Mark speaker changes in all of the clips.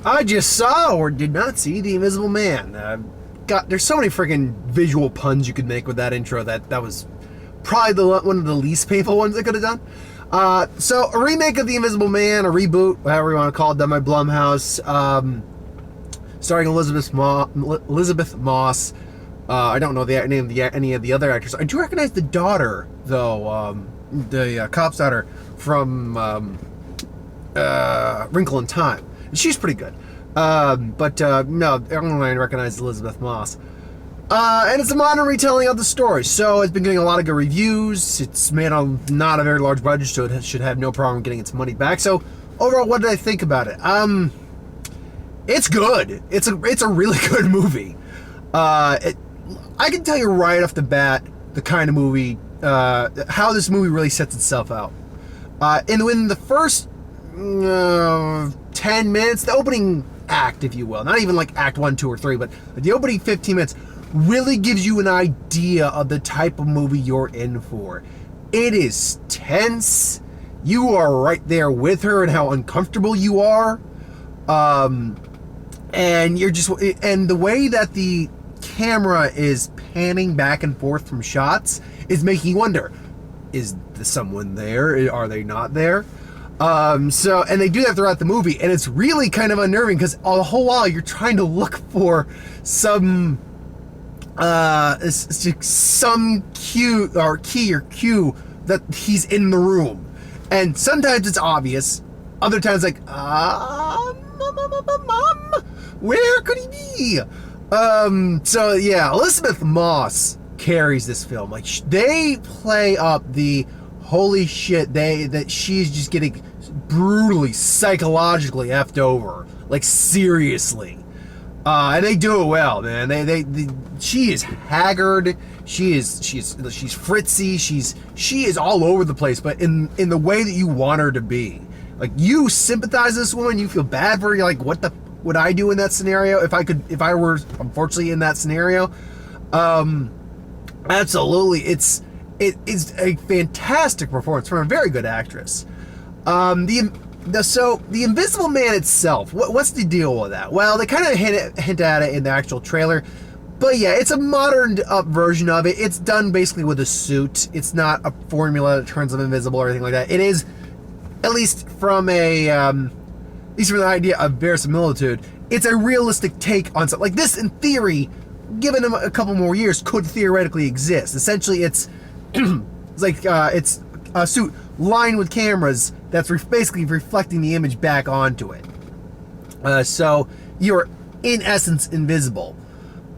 Speaker 1: I just saw or did not see The Invisible Man. God, there's so many freaking visual puns you could make with that intro. That was probably one of the least painful ones I could have done. So a remake of The Invisible Man, a reboot, however you want to call it, done by Blumhouse, starring Elizabeth Moss. I don't know the name of any of the other actors. I do recognize the daughter, though, the cop's daughter from Wrinkle in Time. She's pretty good. No, everyone recognizes Elizabeth Moss. And it's a modern retelling of the story, so it's been getting a lot of good reviews. It's made on not a very large budget, so it should have no problem getting its money back. So overall, what did I think about it? It's good. It's a really good movie. I can tell you right off the bat the kind of movie, how this movie really sets itself out. In the first 10 minutes, the opening act, if you will, not even like act 1, 2, or 3, but the opening 15 minutes really gives you an idea of the type of movie you're in for. It is tense. You are right there with her and how uncomfortable you are. And you're just, and the way that the camera is panning back and forth from shots is making you wonder, is someone there? Are they not there? And they do that throughout the movie, and it's really kind of unnerving because all the whole while you're trying to look for some cue or cue that he's in the room. And sometimes it's obvious, other times like, mom, where could he be? So yeah, Elizabeth Moss carries this film. Like, they play up the holy shit, that she's just getting brutally, psychologically effed over. Like, seriously. And they do it well, man. She is haggard. She's fritzy. She is all over the place, but in the way that you want her to be. Like, you sympathize with this woman. You feel bad for her. You're like, what the would I do in that scenario if I were unfortunately in that scenario? Absolutely, it is a fantastic performance from a very good actress. The Invisible Man itself, what's the deal with that? Well, they kind of hint at it in the actual trailer, but yeah, it's a moderned up version of it. It's done basically with a suit. It's not a formula that turns them invisible or anything like that. It is, at least from the idea of verisimilitude, it's a realistic take on something like this. In theory, given them a couple more years, could theoretically exist. Essentially, it's it's a suit lined with cameras that's basically reflecting the image back onto it. So you're in essence invisible.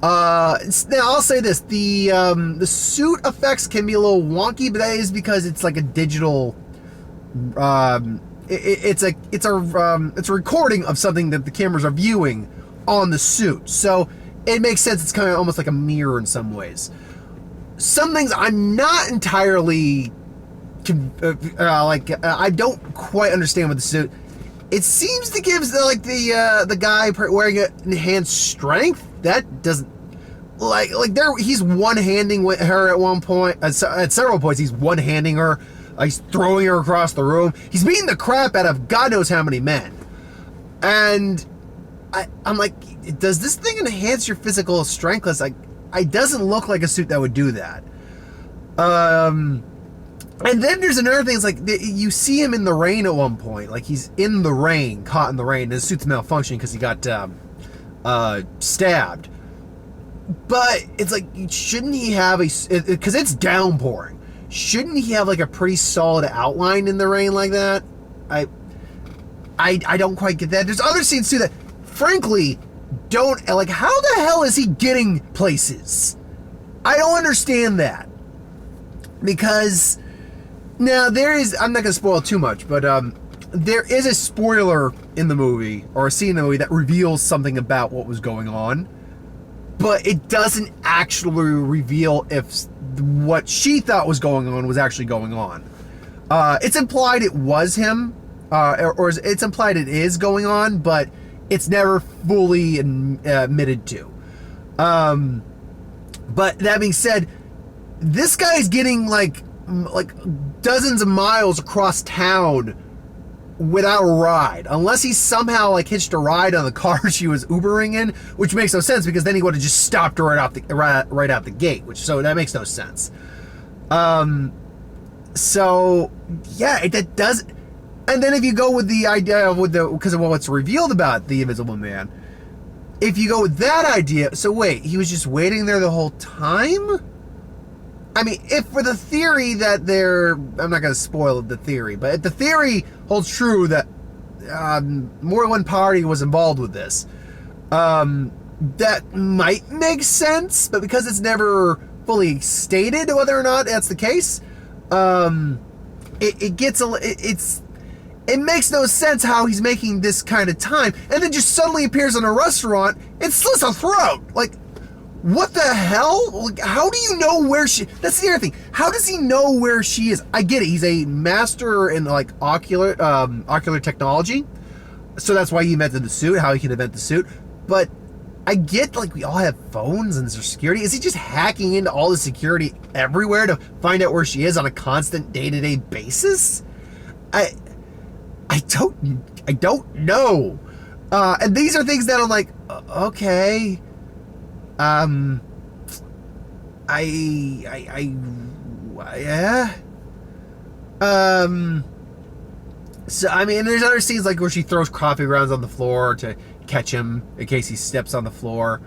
Speaker 1: Now I'll say this: the suit effects can be a little wonky, but that is because it's like a digital. It's a recording of something that the cameras are viewing on the suit, so it makes sense. It's kind of almost like a mirror in some ways. Some things I'm not entirely I don't quite understand with the suit. It seems to give the guy wearing it enhanced strength. That doesn't he's one-handing with her at one point. At several points, he's one-handing her. He's throwing her across the room. He's beating the crap out of God knows how many men. And I'm like, does this thing enhance your physical strength? Because it doesn't look like a suit that would do that. And then there's another thing. It's like you see him in the rain at one point. Like, he's in the rain, caught in the rain. And his suit's malfunctioning because he got stabbed. But it's like, shouldn't he have because it's downpouring. Shouldn't he have like a pretty solid outline in the rain like that? I don't quite get that. There's other scenes too that, frankly, don't like. How the hell is he getting places? I don't understand that. Because now I'm not gonna spoil too much, but there is a spoiler in the movie, or a scene in the movie, that reveals something about what was going on, but it doesn't actually reveal if what she thought was going on was actually going on. It's implied it was him, or it's implied it is going on, but it's never fully admitted to. But that being said, this guy's getting like dozens of miles across town without a ride, unless he somehow like hitched a ride on the car she was Ubering in, which makes no sense because then he would have just stopped her right out the gate, so that makes no sense. So yeah, that does. And then if you go with the idea of because of what's revealed about the Invisible Man, if you go with that idea, so wait, he was just waiting there the whole time? I mean, if for the theory that I'm not going to spoil the theory, but if the theory holds true that more than one party was involved with this, that might make sense, but because it's never fully stated whether or not that's the case, it makes no sense how he's making this kind of time, and then just suddenly appears in a restaurant and slits her throat. Like, what the hell? Like, how do you know where she... That's the other thing. How does he know where she is? I get it. He's a master in, like, ocular technology. So that's why he invented the suit, how he can invent the suit. But I get, like, we all have phones and there's security. Is he just hacking into all the security everywhere to find out where she is on a constant day-to-day basis? I don't know. And these are things that I'm like, okay... yeah. So, I mean, there's other scenes like where she throws coffee grounds on the floor to catch him in case he steps on the floor.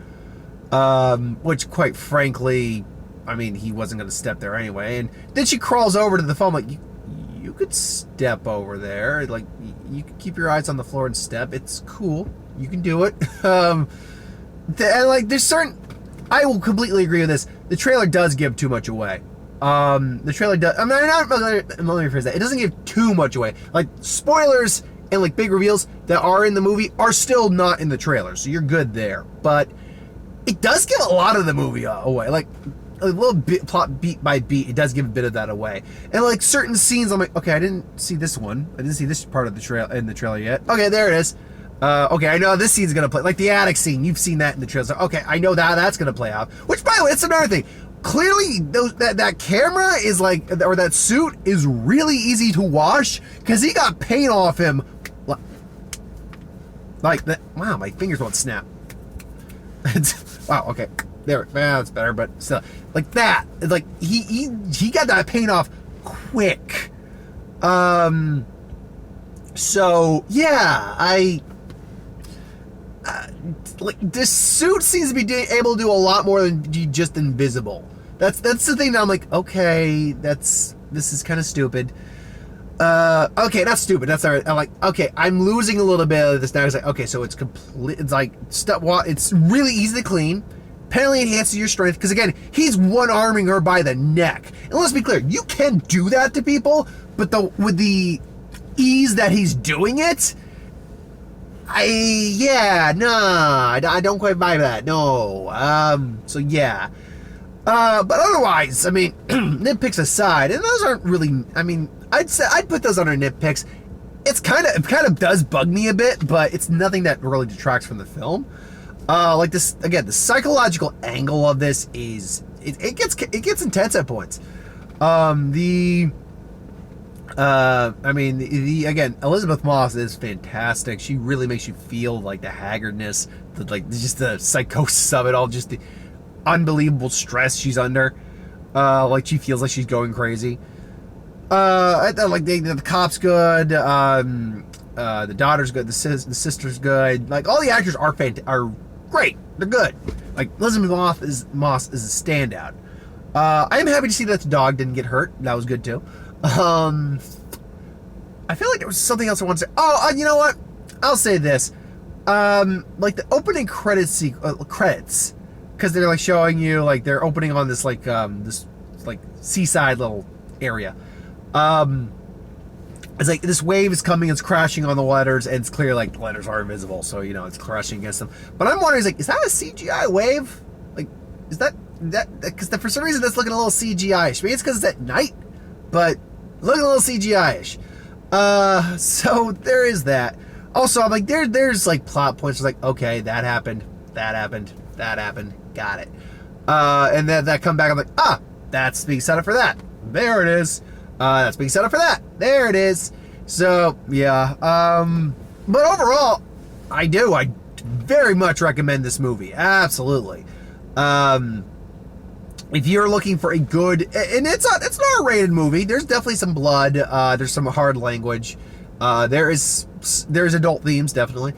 Speaker 1: Which, quite frankly, I mean, he wasn't going to step there anyway. And then she crawls over to the phone like, you could step over there. Like, you could keep your eyes on the floor and step. It's cool. You can do it. And like, there's certain... I will completely agree with this. The trailer does give too much away. The trailer does... I'm not let me rephrase that. It doesn't give too much away. Like, spoilers and, like, big reveals that are in the movie are still not in the trailer, so you're good there. But it does give a lot of the movie away. Like, a little bit, plot beat by beat, it does give a bit of that away. And, like, certain scenes, I'm like, okay, I didn't see this one. I didn't see this part of the trailer yet. Okay, there it is. Okay, I know this scene's gonna play. Like the attic scene, you've seen that in the trailer. Okay, I know that's gonna play out. Which, by the way, that's another thing. Clearly, that camera is like, or that suit is really easy to wash because he got paint off him. Like that. Wow, my fingers won't snap. Wow. Okay, there. That's better, but still, like that. Like he got that paint off quick. So yeah, like this suit seems to be able to do a lot more than just invisible. That's the thing that I'm like, okay, this is kind of stupid. Okay, not stupid. That's all right. I'm like, okay, I'm losing a little bit of this now. It's like, okay, so it's complete. It's like it's really easy to clean. Apparently enhances your strength because again, he's one-arming her by the neck. And let's be clear, you can do that to people, but with the ease that he's doing it, I don't quite buy that. No. So yeah. But otherwise, I mean, nitpicks aside, and those aren't really, I mean, I'd put those under nitpicks. It kind of does bug me a bit, but it's nothing that really detracts from the film. Like this, again, the psychological angle of this is, it gets intense at points. Again, Elizabeth Moss is fantastic. She really makes you feel like the haggardness, just the psychosis of it all, just the unbelievable stress she's under. Like she feels like she's going crazy. The cop's good. The daughter's good. The sister's good. Like all the actors are great. They're good. Like Elizabeth Moss is a standout. I am happy to see that the dog didn't get hurt. That was good too. I feel like there was something else I wanted to say. Oh, you know what? I'll say this. Like the opening credits, because they're like showing you like they're opening on this like this like seaside little area. It's like this wave is coming, it's crashing on the letters, and it's clear like the letters are invisible, so you know it's crashing against them. But I'm wondering, is that a CGI wave? Like, is that because for some reason that's looking a little CGI-ish. Maybe it's because it's at night, but looking a little CGI-ish. So there is that. Also, I'm like, there's like plot points like, okay, that happened, got it. And then that come back, I'm like, that's being set up for that. There it is. That's being set up for that. There it is. So yeah, but overall, I very much recommend this movie. Absolutely. If you're looking for a good, and it's not a rated movie. There's definitely some blood. There's some hard language. There's adult themes definitely.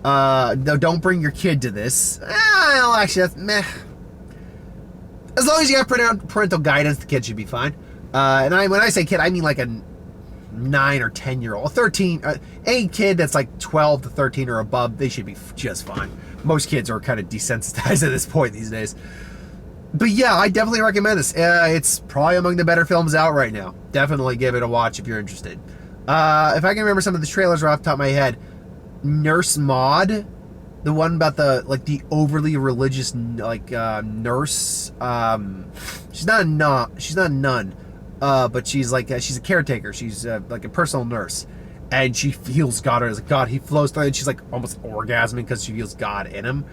Speaker 1: No, don't bring your kid to this. Well, actually, that's meh. As long as you have parental guidance, the kid should be fine. And when I say kid, I mean like a 9 or 10-year-old, 13. Any kid that's like 12 to 13 or above, they should be just fine. Most kids are kind of desensitized at this point these days. But yeah, I definitely recommend this. It's probably among the better films out right now. Definitely give it a watch if you're interested. If I can remember some of the trailers right off the top of my head, Nurse Maud, the one about the overly religious nurse. She's not a nun, but she's a caretaker. She's like a personal nurse, and she feels God. Or like God, he flows through, and she's like almost orgasming because she feels God in him.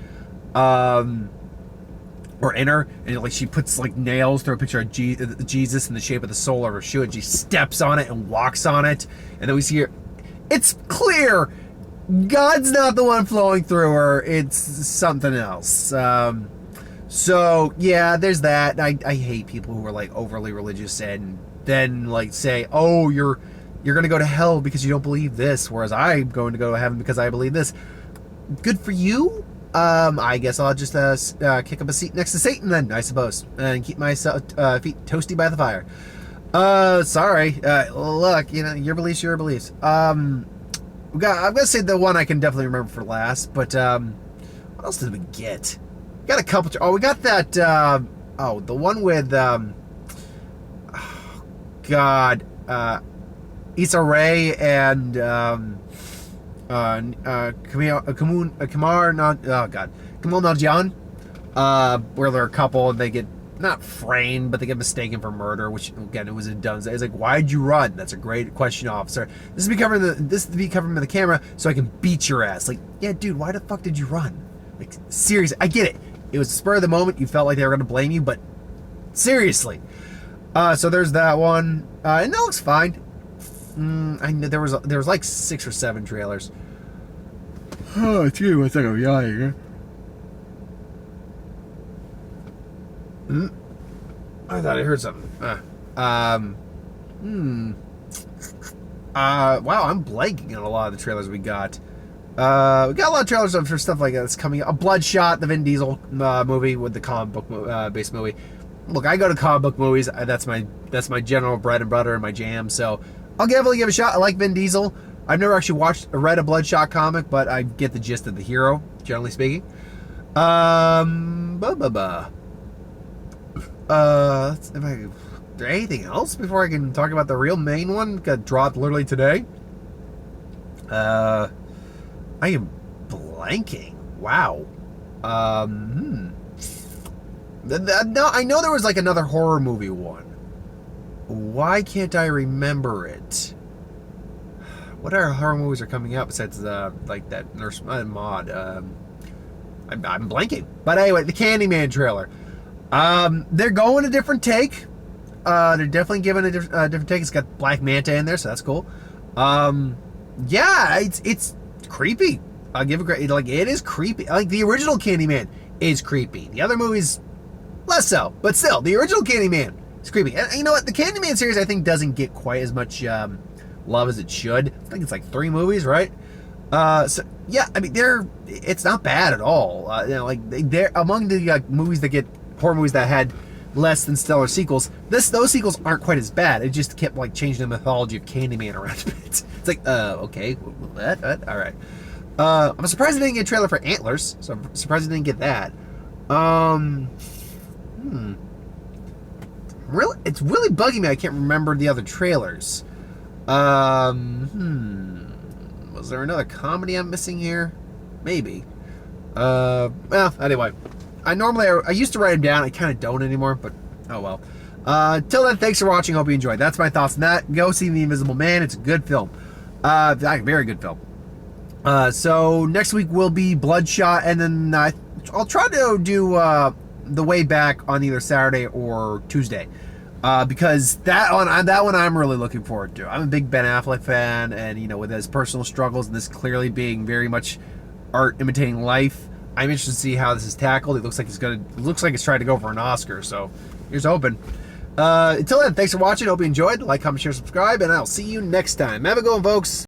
Speaker 1: Or in her, and like she puts like nails through a picture of Jesus in the shape of the sole of her shoe, and she steps on it and walks on it, and then we see her. It's clear God's not the one flowing through her; it's something else. So yeah, there's that. I hate people who are like overly religious and then like say, "Oh, you're gonna go to hell because you don't believe this," whereas I'm going to go to heaven because I believe this. Good for you. I guess I'll just kick up a seat next to Satan then, I suppose, and keep my feet toasty by the fire. Sorry. Look, your beliefs, your beliefs. I'm gonna say the one I can definitely remember for last, but what else did we get? We got a couple. We got that. The one with Issa Rae and Kamal Nanjian, where they're a couple and they get not framed, but they get mistaken for murder, which again it was a dumb. It's like, why'd you run? That's a great question, officer. This is to be covering by the camera so I can beat your ass. Like, yeah, dude, why the fuck did you run? Like, seriously, I get it. It was the spur of the moment. You felt like they were gonna blame you, but seriously. So there's that one, and that looks fine. I know there was like 6 or 7 trailers. Oh, excuse me, 1 second, I'm yawning. I thought I heard something. Wow, I'm blanking on a lot of the trailers we got. We got a lot of trailers for stuff like that's coming up. Bloodshot, the Vin Diesel movie with the comic book based movie. Look, I go to comic book movies. That's my general bread and butter and my jam. So I'll definitely give it a shot. I like Vin Diesel. I've never actually read a Bloodshot comic, but I get the gist of the hero, generally speaking. Is there anything else before I can talk about the real main one? Got dropped literally today. I am blanking. Wow. No, I know there was like another horror movie one. Why can't I remember it? What other horror movies are coming out besides like that Nurse Maud? I'm blanking. But anyway, the Candyman trailer. They're going a different take. They're definitely giving a different take. It's got Black Manta in there, so that's cool. Yeah, it's creepy. I'll give it great. Like, it is creepy. Like, the original Candyman is creepy. The other movies, less so. But still, the original Candyman is creepy. And you know what? The Candyman series, I think, doesn't get quite as much love as it should. I think it's like 3 movies, right? So yeah, I mean, it's not bad at all. Like, they're among the movies that get horror movies that had less than stellar sequels. Those sequels aren't quite as bad. It just kept like changing the mythology of Candyman around a bit. It's like, okay, what? All right. I'm surprised I didn't get a trailer for Antlers, so I'm surprised I didn't get that. Really, it's really bugging me. I can't remember the other trailers. Was there another comedy I'm missing here? Maybe. Well, anyway. I used to write them down. I kind of don't anymore, but oh well. Till then, thanks for watching. Hope you enjoyed. That's my thoughts on that. Go see The Invisible Man. It's a good film. Very good film. So next week will be Bloodshot, and then I'll try to do The Way Back on either Saturday or Tuesday. because that one I'm really looking forward to. I'm a big Ben Affleck fan, and you know, with his personal struggles and this clearly being very much art imitating life, I'm interested to see how this is tackled. It looks like it's trying to go for an Oscar, so here's hoping. Until then, thanks for watching. Hope you enjoyed. Like, comment, share, subscribe, and I'll see you next time. Have a good one, folks.